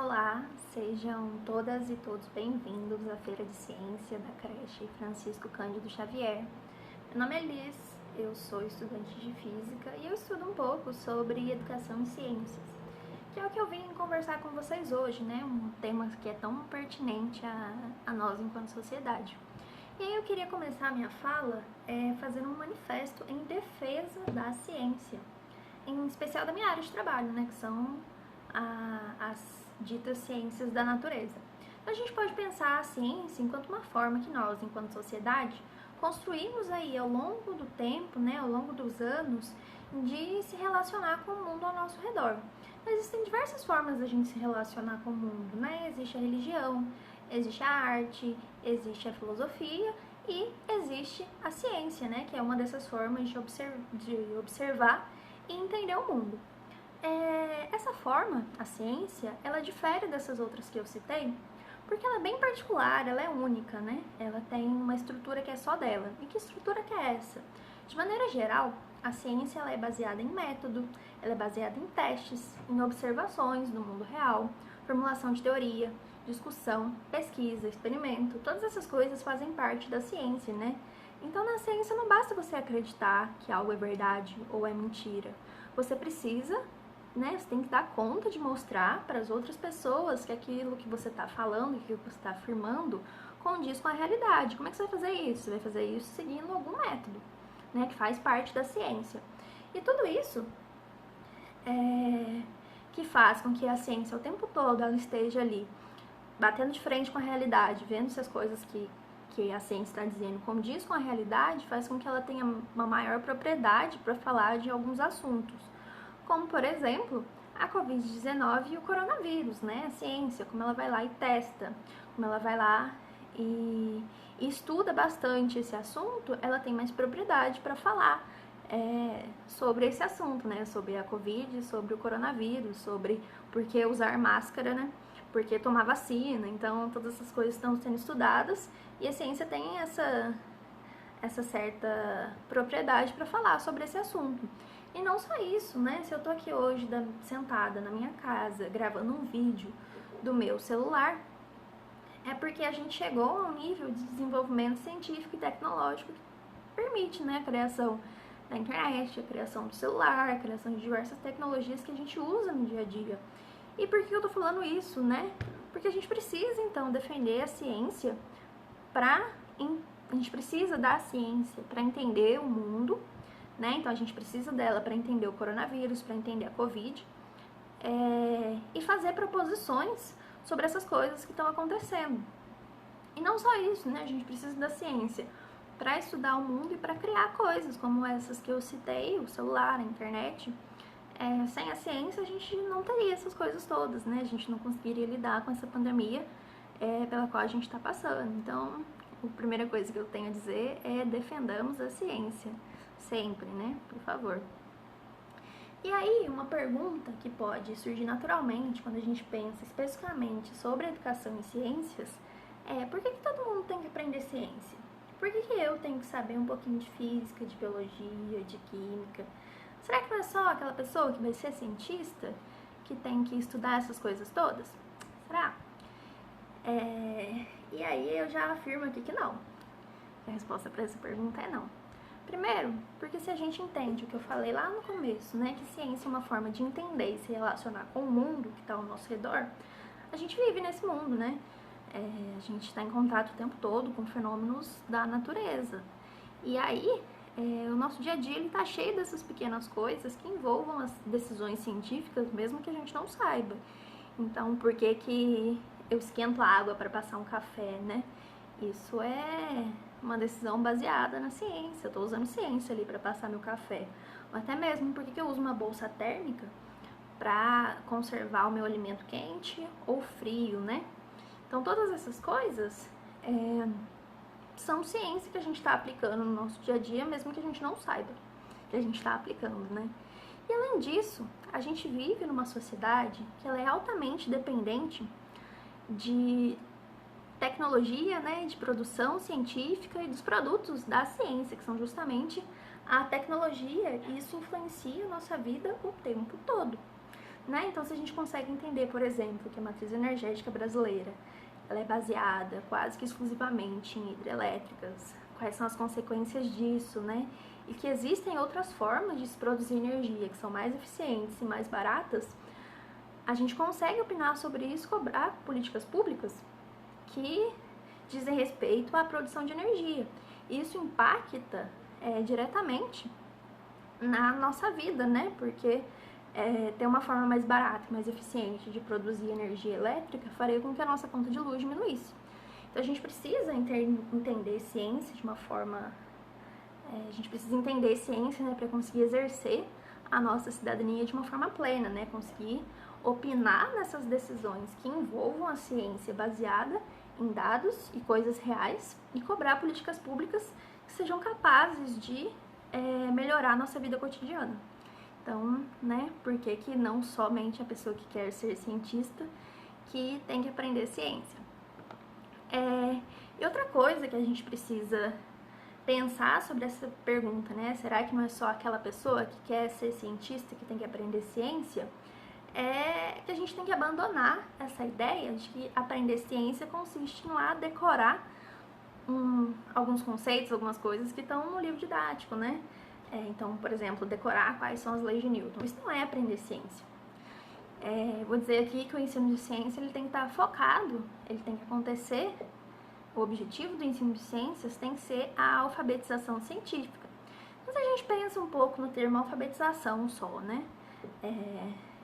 Olá, sejam todas e todos bem-vindos à Feira de Ciência da creche Francisco Cândido Xavier. Meu nome é Liz, eu sou estudante de Física e eu estudo um pouco sobre Educação e Ciências, que é o que eu vim conversar com vocês hoje, né? Um tema que é tão pertinente a nós enquanto sociedade. E aí eu queria começar a minha fala fazendo um manifesto em defesa da ciência, em especial da minha área de trabalho, né? Que são as ditas ciências da natureza. Então a gente pode pensar a ciência enquanto uma forma que nós, enquanto sociedade, construímos aí ao longo do tempo, né, ao longo dos anos, de se relacionar com o mundo ao nosso redor. Então, existem diversas formas da gente se relacionar com o mundo, né? Existe a religião, existe a arte, existe a filosofia e existe a ciência, né? Que é uma dessas formas de observar e entender o mundo. Essa forma, a ciência, ela difere dessas outras que eu citei, porque ela é bem particular, ela é única, né? Ela tem uma estrutura que é só dela. E que estrutura que é essa? De maneira geral, a ciência ela é baseada em método, ela é baseada em testes, em observações do mundo real, formulação de teoria, discussão, pesquisa, experimento, todas essas coisas fazem parte da ciência, né? Então, na ciência não basta você acreditar que algo é verdade ou é mentira. Você precisa, né, você tem que dar conta de mostrar para as outras pessoas que aquilo que você está falando, que aquilo que você está afirmando, condiz com a realidade. Como é que você vai fazer isso? Você vai fazer isso seguindo algum método, né, que faz parte da ciência. E tudo isso que faz com que a ciência o tempo todo ela esteja ali, batendo de frente com a realidade, vendo se as coisas que a ciência está dizendo condiz com a realidade, faz com que ela tenha uma maior propriedade para falar de alguns assuntos. Como, por exemplo, a Covid-19 e o coronavírus, né? A ciência, como ela vai lá e testa, como ela vai lá e estuda bastante esse assunto, ela tem mais propriedade para falar sobre esse assunto, né? Sobre a Covid, sobre o coronavírus, sobre por que usar máscara, né? Por que tomar vacina. Então, todas essas coisas estão sendo estudadas e a ciência tem essa certa propriedade para falar sobre esse assunto. E não só isso, né? Se eu tô aqui hoje sentada na minha casa gravando um vídeo do meu celular, é porque a gente chegou a um nível de desenvolvimento científico e tecnológico que permite, né, a criação da internet, a criação do celular, a criação de diversas tecnologias que a gente usa no dia a dia. E por que eu tô falando isso, né? Porque a gente precisa, então, defender a ciência a gente precisa da ciência para entender o mundo, né? Então a gente precisa dela para entender o coronavírus, para entender a Covid, e fazer proposições sobre essas coisas que estão acontecendo. E não só isso, né? A gente precisa da ciência para estudar o mundo e para criar coisas como essas que eu citei, o celular, a internet. Sem a ciência a gente não teria essas coisas todas, né? A gente não conseguiria lidar com essa pandemia pela qual a gente está passando. Então, a primeira coisa que eu tenho a dizer é defendamos a ciência, sempre, né? Por favor. E aí, uma pergunta que pode surgir naturalmente quando a gente pensa especificamente sobre educação e ciências é: por que todo mundo tem que aprender ciência? Por que eu tenho que saber um pouquinho de física, de biologia, de química? Será que não é só aquela pessoa que vai ser cientista que tem que estudar essas coisas todas? Será? E aí eu já afirmo aqui que não. A resposta para essa pergunta é não. Primeiro, porque se a gente entende o que eu falei lá no começo, né, que ciência é uma forma de entender e se relacionar com o mundo que está ao nosso redor, a gente vive nesse mundo, né? A gente está em contato o tempo todo com fenômenos da natureza. E aí, o nosso dia a dia está cheio dessas pequenas coisas que envolvam as decisões científicas, mesmo que a gente não saiba. Então, por que eu esquento a água para passar um café, né? Isso é uma decisão baseada na ciência. Eu estou usando ciência ali para passar meu café. Ou até mesmo por que eu uso uma bolsa térmica para conservar o meu alimento quente ou frio, né? Então, todas essas coisas são ciência que a gente está aplicando no nosso dia a dia, mesmo que a gente não saiba que a gente está aplicando, né? E além disso, a gente vive numa sociedade que ela é altamente dependente de tecnologia, né, de produção científica e dos produtos da ciência, que são justamente a tecnologia, e isso influencia a nossa vida o tempo todo. né? Então, se a gente consegue entender, por exemplo, que a matriz energética brasileira ela é baseada quase que exclusivamente em hidrelétricas, quais são as consequências disso, né? E que existem outras formas de se produzir energia que são mais eficientes e mais baratas, a gente consegue opinar sobre isso, cobrar políticas públicas que dizem respeito à produção de energia. Isso impacta diretamente na nossa vida, né? Porque ter uma forma mais barata e mais eficiente de produzir energia elétrica faria com que a nossa conta de luz diminuísse. Então a gente precisa entender ciência de uma forma... a gente precisa entender ciência, né, para conseguir exercer a nossa cidadania de uma forma plena, né? Conseguir opinar nessas decisões que envolvam a ciência baseada em dados e coisas reais e cobrar políticas públicas que sejam capazes de melhorar a nossa vida cotidiana. Então, né, por que não somente a pessoa que quer ser cientista que tem que aprender ciência? E outra coisa que a gente precisa pensar sobre essa pergunta, né, será que não é só aquela pessoa que quer ser cientista que tem que aprender ciência? É que a gente tem que abandonar essa ideia de que aprender ciência consiste em lá decorar alguns conceitos, algumas coisas que estão no livro didático, né? Então, por exemplo, decorar quais são as leis de Newton. Isso não é aprender ciência. Vou dizer aqui que o ensino de ciência ele tem que estar focado, ele tem que acontecer. O objetivo do ensino de ciências tem que ser a alfabetização científica. Mas a gente pensa um pouco no termo alfabetização só, né?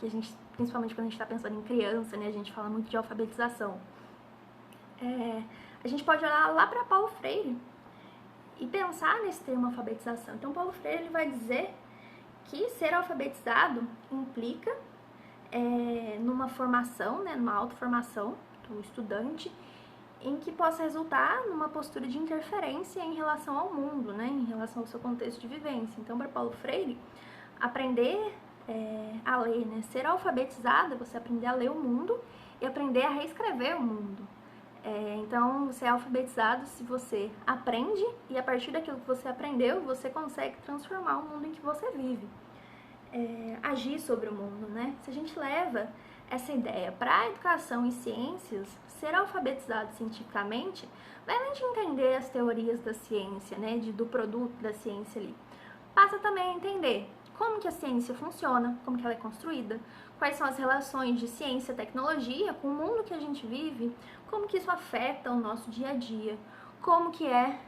Que a gente, principalmente quando a gente está pensando em criança, né? A gente fala muito de alfabetização. A gente pode olhar lá para Paulo Freire e pensar nesse termo alfabetização. Então, Paulo Freire ele vai dizer que ser alfabetizado implica numa formação, né, numa autoformação do estudante, em que possa resultar numa postura de interferência em relação ao mundo, né, em relação ao seu contexto de vivência. Então, para Paulo Freire, aprender a ler, né, ser alfabetizado é você aprender a ler o mundo e aprender a reescrever o mundo. Então, você é alfabetizado se você aprende e a partir daquilo que você aprendeu, você consegue transformar o mundo em que você vive. Agir sobre o mundo, né? Se a gente leva essa ideia para a educação e ciências, ser alfabetizado cientificamente vai além de entender as teorias da ciência, né? Do produto da ciência ali. Passa também a entender como que a ciência funciona, como que ela é construída, quais são as relações de ciência e tecnologia com o mundo que a gente vive, como que isso afeta o nosso dia a dia, como que é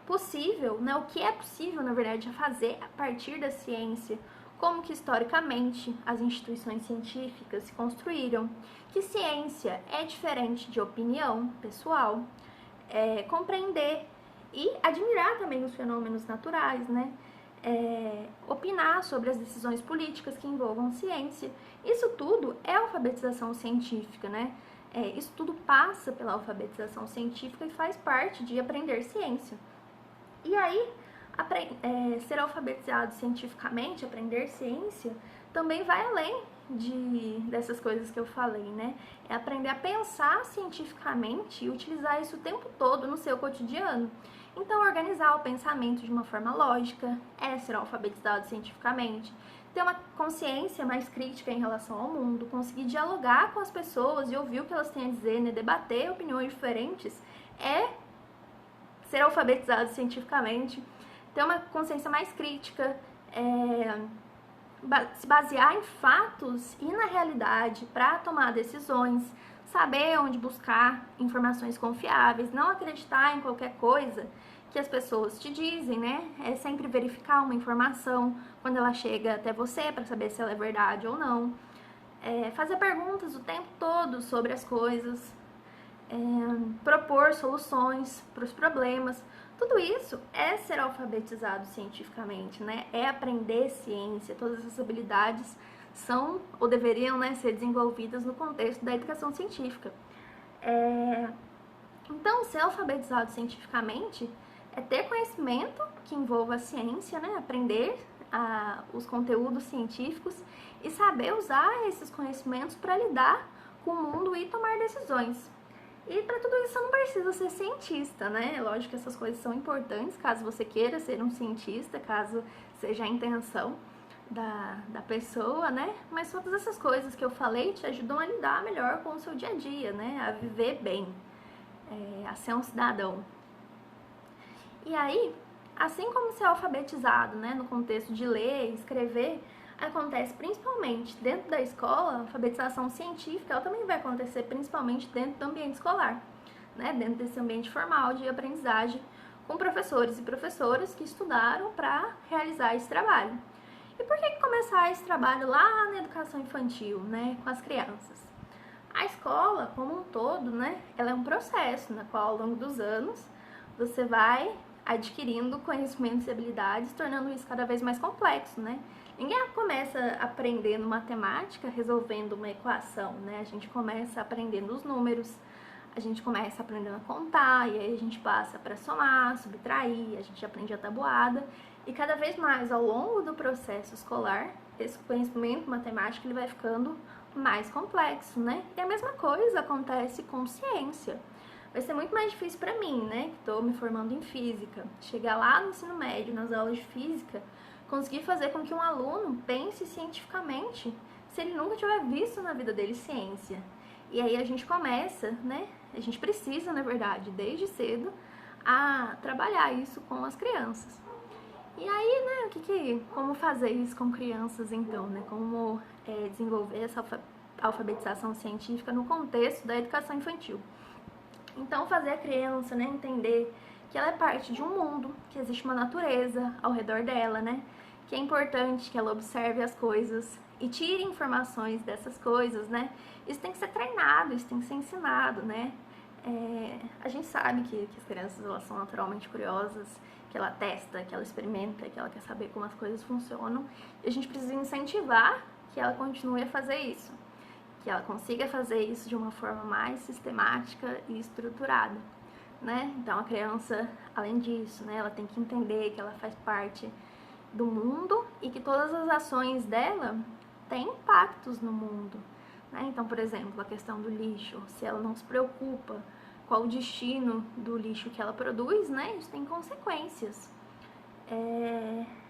possível, né, o que é possível, na verdade, fazer a partir da ciência, como que historicamente as instituições científicas se construíram, que ciência é diferente de opinião pessoal, compreender e admirar também os fenômenos naturais, né? Opinar sobre as decisões políticas que envolvam ciência. Isso tudo é alfabetização científica, né? Isso tudo passa pela alfabetização científica e faz parte de aprender ciência. E aí, ser alfabetizado cientificamente, aprender ciência, também vai além dessas coisas que eu falei, né? É aprender a pensar cientificamente e utilizar isso o tempo todo no seu cotidiano. Então, organizar o pensamento de uma forma lógica é ser alfabetizado cientificamente. Ter uma consciência mais crítica em relação ao mundo, conseguir dialogar com as pessoas e ouvir o que elas têm a dizer, né? Debater opiniões diferentes é ser alfabetizado cientificamente. Ter uma consciência mais crítica, se basear em fatos e na realidade para tomar decisões, saber onde buscar informações confiáveis, não acreditar em qualquer coisa que as pessoas te dizem, né? É sempre verificar uma informação quando ela chega até você para saber se ela é verdade ou não. Fazer perguntas o tempo todo sobre as coisas, propor soluções para os problemas. Tudo isso é ser alfabetizado cientificamente, né? É aprender ciência. Todas essas habilidades são ou deveriam, né, ser desenvolvidas no contexto da educação científica. Então, ser alfabetizado cientificamente é ter conhecimento que envolva a ciência, né? Aprender os conteúdos científicos e saber usar esses conhecimentos para lidar com o mundo e tomar decisões. E para tudo isso você não precisa ser cientista, né? Lógico que essas coisas são importantes, caso você queira ser um cientista, caso seja a intenção da pessoa, né? Mas todas essas coisas que eu falei te ajudam a lidar melhor com o seu dia a dia, né? A viver bem, a ser um cidadão. E aí, assim como ser alfabetizado, né, no contexto de ler e escrever, acontece principalmente dentro da escola, a alfabetização científica, ela também vai acontecer principalmente dentro do ambiente escolar, né, dentro desse ambiente formal de aprendizagem, com professores e professoras que estudaram para realizar esse trabalho. E por que começar esse trabalho lá na educação infantil, né, com as crianças? A escola, como um todo, né, ela é um processo na qual, ao longo dos anos, você vai adquirindo conhecimentos e habilidades, tornando isso cada vez mais complexo, né? Ninguém começa aprendendo matemática, resolvendo uma equação, né? A gente começa aprendendo os números, a gente começa aprendendo a contar, e aí a gente passa para somar, subtrair, a gente aprende a tabuada, e cada vez mais, ao longo do processo escolar, esse conhecimento matemático ele vai ficando mais complexo, né? E a mesma coisa acontece com ciência. Vai ser muito mais difícil para mim, né, que estou me formando em física, chegar lá no ensino médio, nas aulas de física, conseguir fazer com que um aluno pense cientificamente se ele nunca tiver visto na vida dele ciência. E aí a gente começa, né, a gente precisa, na verdade, desde cedo, a trabalhar isso com as crianças. E aí, né, como fazer isso com crianças então, né, como desenvolver essa alfabetização científica no contexto da educação infantil. Então, fazer a criança, né, entender que ela é parte de um mundo, que existe uma natureza ao redor dela, né, que é importante que ela observe as coisas e tire informações dessas coisas, né. Isso tem que ser treinado, isso tem que ser ensinado, né. A gente sabe que as crianças elas são naturalmente curiosas, que ela testa, que ela experimenta, que ela quer saber como as coisas funcionam, e a gente precisa incentivar que ela continue a fazer isso, que ela consiga fazer isso de uma forma mais sistemática e estruturada, né? Então a criança, além disso, né, ela tem que entender que ela faz parte do mundo e que todas as ações dela têm impactos no mundo, né? Então, por exemplo, a questão do lixo, se ela não se preocupa qual o destino do lixo que ela produz, né, isso tem consequências.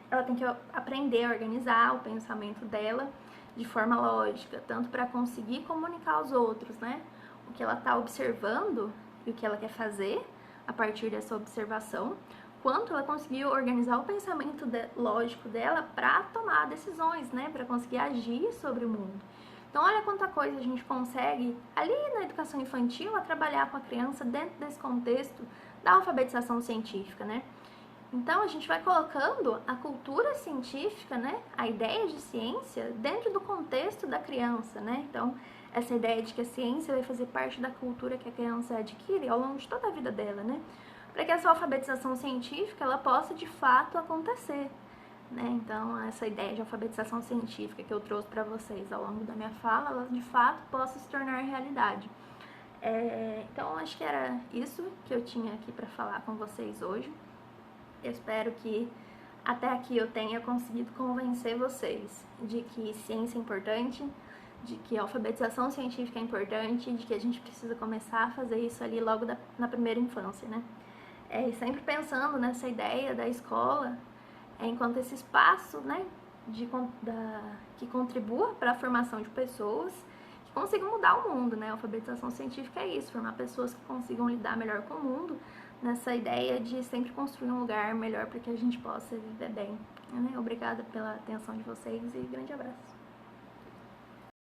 Ela tem que aprender a organizar o pensamento dela de forma lógica, tanto para conseguir comunicar aos outros, né, o que ela está observando e o que ela quer fazer a partir dessa observação, quanto ela conseguir organizar o pensamento lógico dela para tomar decisões, né, para conseguir agir sobre o mundo. Então, olha quanta coisa a gente consegue ali na educação infantil a trabalhar com a criança dentro desse contexto da alfabetização científica, né? Então, a gente vai colocando a cultura científica, né, a ideia de ciência, dentro do contexto da criança, né? Então, essa ideia de que a ciência vai fazer parte da cultura que a criança adquire ao longo de toda a vida dela, né? Para que essa alfabetização científica, ela possa, de fato, acontecer, né? Então, essa ideia de alfabetização científica que eu trouxe para vocês ao longo da minha fala, ela, de fato, possa se tornar realidade. Então, acho que era isso que eu tinha aqui para falar com vocês hoje. Eu espero que até aqui eu tenha conseguido convencer vocês de que ciência é importante, de que a alfabetização científica é importante, de que a gente precisa começar a fazer isso ali logo na primeira infância, né? E sempre pensando nessa ideia da escola enquanto esse espaço, né, que contribua para a formação de pessoas que consigam mudar o mundo, né? A alfabetização científica é isso, formar pessoas que consigam lidar melhor com o mundo, nessa ideia de sempre construir um lugar melhor para que a gente possa viver bem, né? Obrigada pela atenção de vocês e grande abraço.